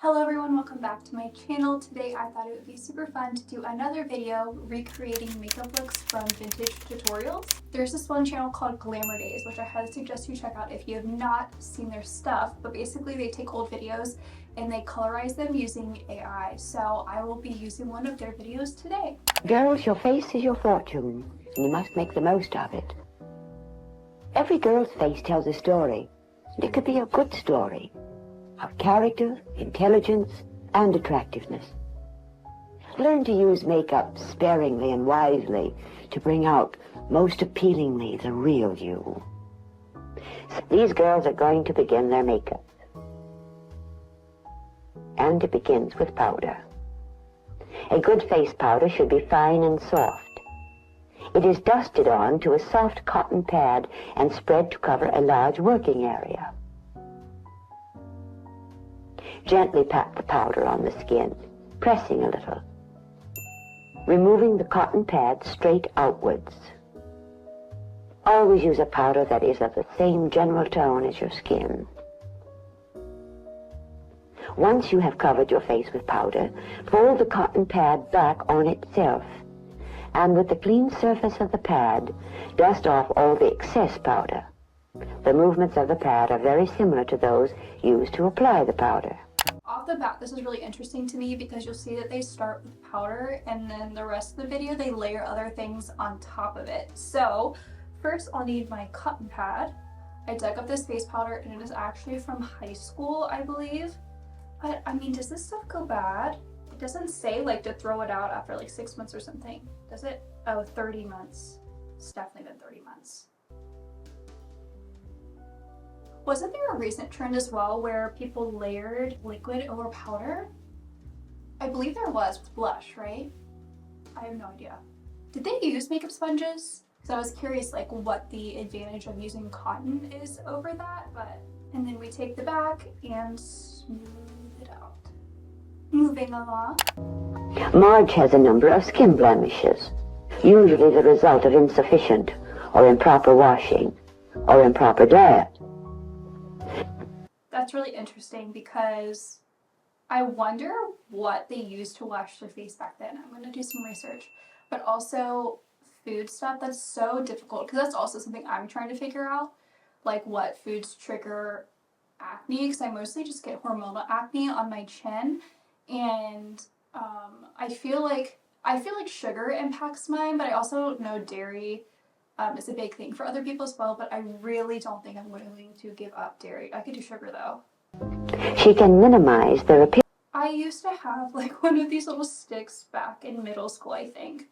Hello everyone, welcome back to my channel. Today I thought it would be super fun to do another video recreating makeup looks from vintage tutorials. There's this one channel called Glamour Daze, which I highly suggest you check out if you have not seen their stuff, but basically they take old videos and they colorize them using AI. So I will be using one of their videos today. Girls, your face is your fortune, and you must make the most of it. Every girl's face tells a story, and it could be a good story. Of character, intelligence, and attractiveness. Learn to use makeup sparingly and wisely to bring out most appealingly the real you. So these girls are going to begin their makeup. And it begins with powder. A good face powder should be fine and soft. It is dusted on to a soft cotton pad and spread to cover a large working area. Gently pat the powder on the skin, pressing a little, removing the cotton pad straight outwards. Always use a powder that is of the same general tone as your skin. Once you have covered your face with powder, fold the cotton pad back on itself, and with the clean surface of the pad, dust off all the excess powder. The movements of the pad are very similar to those used to apply the powder. Off the bat, this is really interesting to me because you'll see that they start with powder and then the rest of the video they layer other things on top of it. So first I'll need my cotton pad. I dug up this face powder and it is actually from high school, I believe. But I mean, does this stuff go bad? It doesn't say like to throw it out after like 6 months or something, does it? Oh, 30 months. It's definitely been 30 months. Wasn't there a recent trend as well where people layered liquid over powder? I believe there was with blush, right? I have no idea. Did they use makeup sponges? Because I was curious like what the advantage of using cotton is over that, and then we take the back and smooth it out. Moving along. Marge has a number of skin blemishes, usually the result of insufficient or improper washing or improper diet. That's really interesting because I wonder what they used to wash their face back then. I'm going to do some research. But also food stuff, that's so difficult because that's also something I'm trying to figure out. Like what foods trigger acne, because I mostly just get hormonal acne on my chin. And I feel like sugar impacts mine, but I also know dairy is a big thing for other people as well, but I really don't think I'm willing to give up dairy. I could do sugar though. She can minimize the appearance. I used to have like one of these little sticks back in middle school, I think,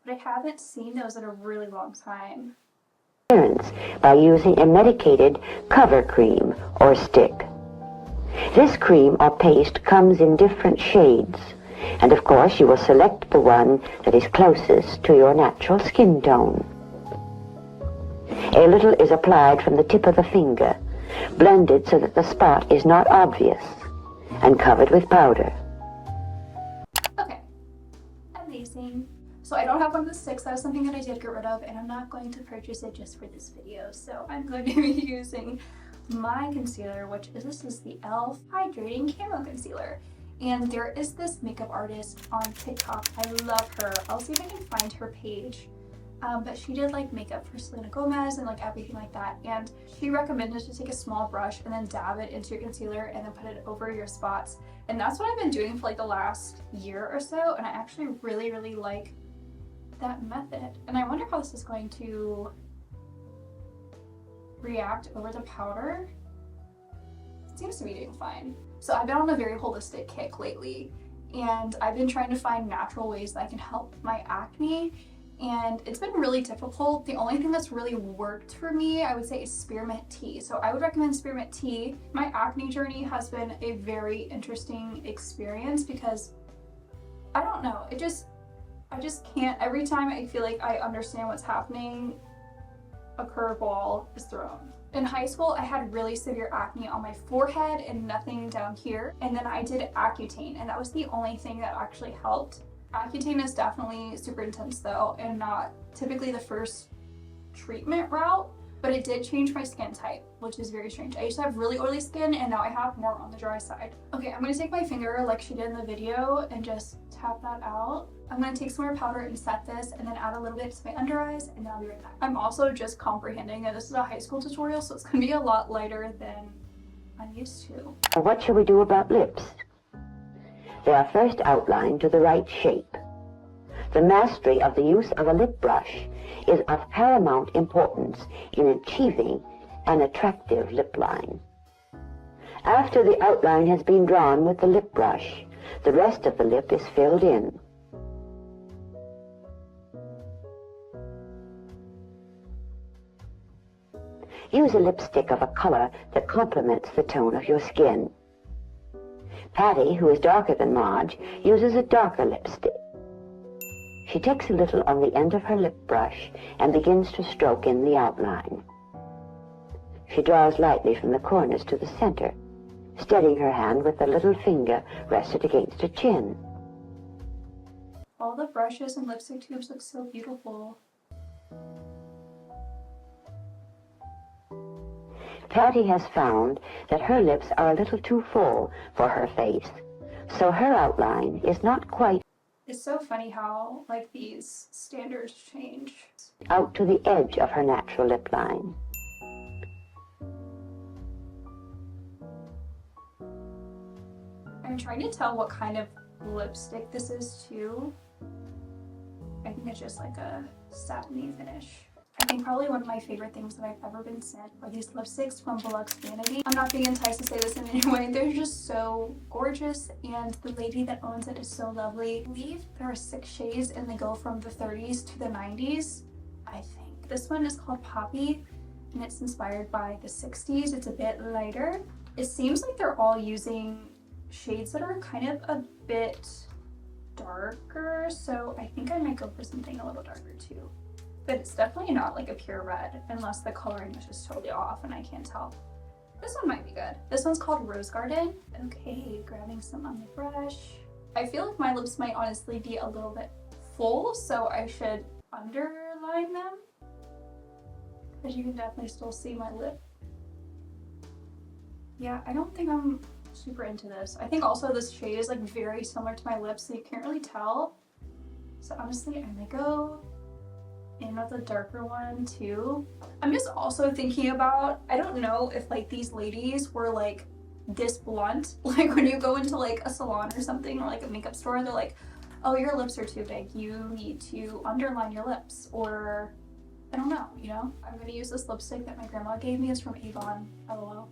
but I haven't seen those in a really long time. By using a medicated cover cream or stick. This cream or paste comes in different shades, and of course you will select the one that is closest to your natural skin tone. A little is applied from the tip of the finger, blended so that the spot is not obvious, and covered with powder. Okay, amazing. So I don't have one of the sticks. That was something that I did get rid of, and I'm not going to purchase it just for this video. So I'm going to be using my concealer, which is this is the e.l.f. Hydrating Camo Concealer. And there is this makeup artist on TikTok. I love her. I'll see if I can find her page. But she did like makeup for Selena Gomez and like everything like that, and she recommended to take a small brush and then dab it into your concealer and then put it over your spots, and that's what I've been doing for like the last year or so, and I actually really like that method. And I wonder how this is going to react over the powder. It seems to be doing fine. So I've been on a very holistic kick lately, and I've been trying to find natural ways that I can help my acne. And it's been really difficult. The only thing that's really worked for me, I would say, is spearmint tea. So I would recommend spearmint tea. My acne journey has been a very interesting experience because I don't know, I just can't, every time I feel like I understand what's happening, a curveball is thrown. In high school, I had really severe acne on my forehead and nothing down here. And then I did Accutane, and that was the only thing that actually helped. Accutane is definitely super intense though, and not typically the first treatment route, but it did change my skin type, which is very strange. I used to have really oily skin and now I have more on the dry side. Okay, I'm gonna take my finger like she did in the video and just tap that out. I'm gonna take some more powder and set this and then add a little bit to my under eyes and then I'll be right back. I'm also just comprehending that this is a high school tutorial, so it's gonna be a lot lighter than I'm used to. What shall we do about lips? They are first outlined to the right shape. The mastery of the use of a lip brush is of paramount importance in achieving an attractive lip line. After the outline has been drawn with the lip brush, the rest of the lip is filled in. Use a lipstick of a color that complements the tone of your skin. Patty, who is darker than Marge, uses a darker lipstick. She takes a little on the end of her lip brush and begins to stroke in the outline. She draws lightly from the corners to the center, steadying her hand with the little finger rested against her chin. All the brushes and lipstick tubes look so beautiful. Patty has found that her lips are a little too full for her face, so her outline is not quite It's so funny how, like, these standards change. out to the edge of her natural lip line. I'm trying to tell what kind of lipstick this is too. I think it's just like a satiny finish. I think probably one of my favorite things that I've ever been sent are these lipsticks from Deluxe Vanity. I'm not being enticed to say this in any way. They're just so gorgeous and the lady that owns it is so lovely. I believe there are 6 shades and they go from the 30s to the 90s, I think. This one is called Poppy and it's inspired by the 60s. It's a bit lighter. It seems like they're all using shades that are kind of a bit darker, so I think I might go for something a little darker too. But it's definitely not like a pure red unless the coloring is just totally off and I can't tell. This one might be good. This one's called Rose Garden. Okay, grabbing some on the brush. I feel like my lips might honestly be a little bit full, so I should underline them. Because you can definitely still see my lip. Yeah, I don't think I'm super into this. I think also this shade is like very similar to my lips, so you can't really tell. So honestly, I might go in with a darker one too. I'm just also thinking about, I don't know if like these ladies were like this blunt. Like when you go into like a salon or something or like a makeup store, they're like, oh, your lips are too big. You need to underline your lips, or I don't know, you know? I'm gonna use this lipstick that my grandma gave me. It's from Avon, LOL.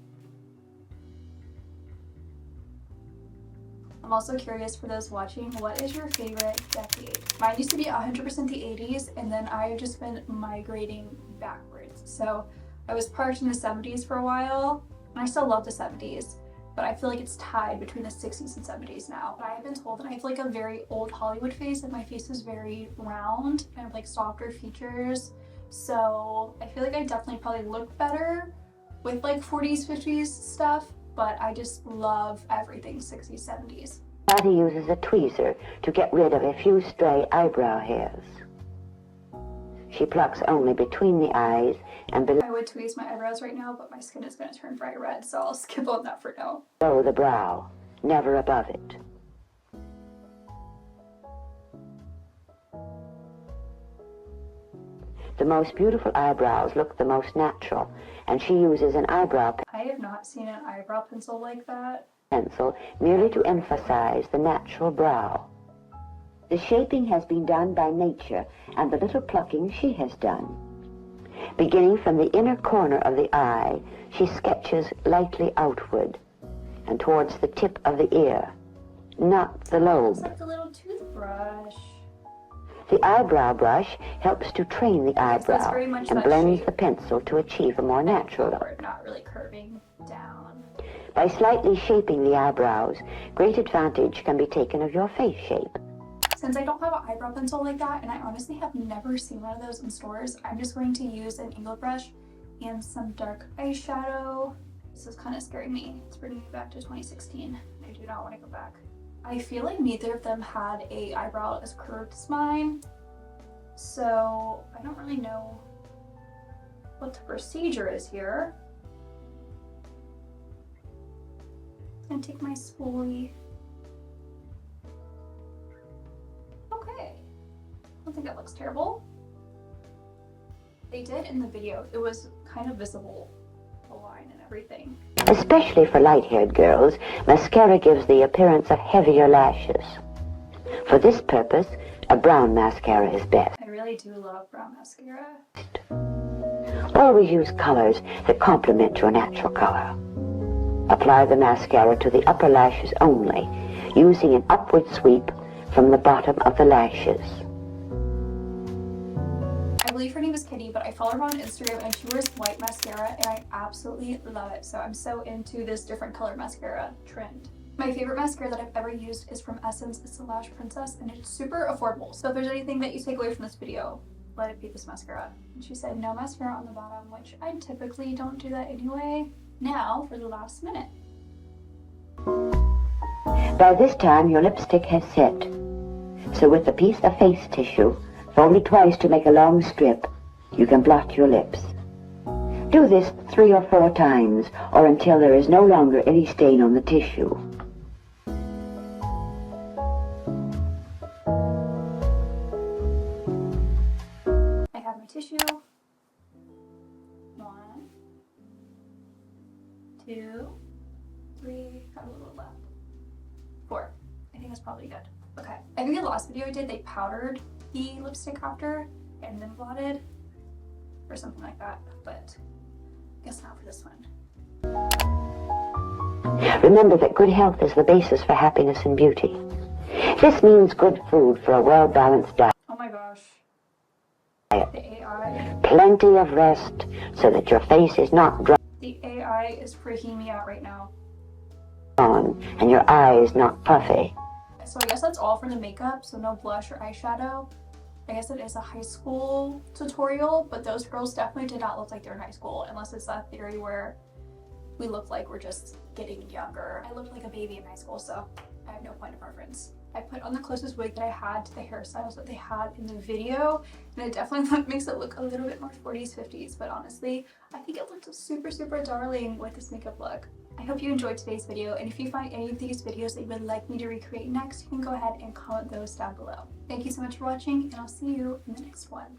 I'm also curious for those watching, what is your favorite decade? Mine used to be 100% the 80s, and then I've just been migrating backwards. So I was parked in the 70s for a while, and I still love the 70s, but I feel like it's tied between the 60s and 70s now. But I have been told that I have like a very old Hollywood face, and my face is very round, and I have like softer features. So I feel like I definitely probably look better with like 40s, 50s stuff, but I just love everything 60s, 70s. Patty uses a tweezer to get rid of a few stray eyebrow hairs. She plucks only between the eyes and I would tweeze my eyebrows right now, but my skin is going to turn bright red, so I'll skip on that for now. below the brow, never above it. The most beautiful eyebrows look the most natural, and she uses an eyebrow I have not seen an eyebrow pencil like that. pencil merely to emphasize the natural brow. The shaping has been done by nature, and the little plucking she has done. Beginning from the inner corner of the eye, she sketches lightly outward and towards the tip of the ear, not the lobe. It's like a little toothbrush. The eyebrow brush helps to train the Yes, that's eyebrow very much and that blends shape. the pencil to achieve a more natural look. Forward, not really curving down. By slightly shaping the eyebrows, great advantage can be taken of your face shape. Since I don't have an eyebrow pencil like that, and I honestly have never seen one of those in stores, I'm just going to use an angled brush and some dark eyeshadow. This is kind of scaring me. It's bringing me back to 2016. I do not want to go back. I feel like neither of them had a eyebrow as curved as mine, so I don't really know what the procedure is here. And take my spoolie. Okay. I don't think that looks terrible. They did in the video. It was kind of visible, the line and everything. Especially for light-haired girls, mascara gives the appearance of heavier lashes. For this purpose, a brown mascara is best. I really do love brown mascara. Always use colors that complement your natural color. Apply the mascara to the upper lashes only, using an upward sweep from the bottom of the lashes. I believe her name is Kitty, but I follow her on Instagram and she wears white mascara and I absolutely love it. So I'm so into this different color mascara trend. My favorite mascara that I've ever used is from Essence. It's the Lash Princess and it's super affordable. So if there's anything that you take away from this video, let it be this mascara. And she said no mascara on the bottom, which I typically don't do that anyway. Now for the last minute. By this time, your lipstick has set. So with a piece of face tissue, folded twice to make a long strip, you can blot your lips. Do this 3 or 4 times, or until there is no longer any stain on the tissue. I have my tissue. 1, 2, 3, got a little left. 4. I think that's probably good. Okay. I think the last video I did, they powdered the lipstick after and then blotted or something like that, but I guess not for this one. Remember that good health is the basis for happiness and beauty. This means good food for a well-balanced diet. Oh my gosh. The AI. Plenty of rest so that your face is not drawn The AI is freaking me out right now. and your eyes not puffy. So I guess that's all for the makeup, so no blush or eyeshadow. I guess it is a high school tutorial, but those girls definitely did not look like they're in high school, unless it's that theory where we look like we're just getting younger. I looked like a baby in high school, so I have no point of reference. I put on the closest wig that I had to the hairstyles that they had in the video, and it definitely makes it look a little bit more 40s, 50s, but honestly, I think it looked super, super darling with this makeup look. I hope you enjoyed today's video, and if you find any of these videos that you would like me to recreate next, you can go ahead and comment those down below. Thank you so much for watching, and I'll see you in the next one.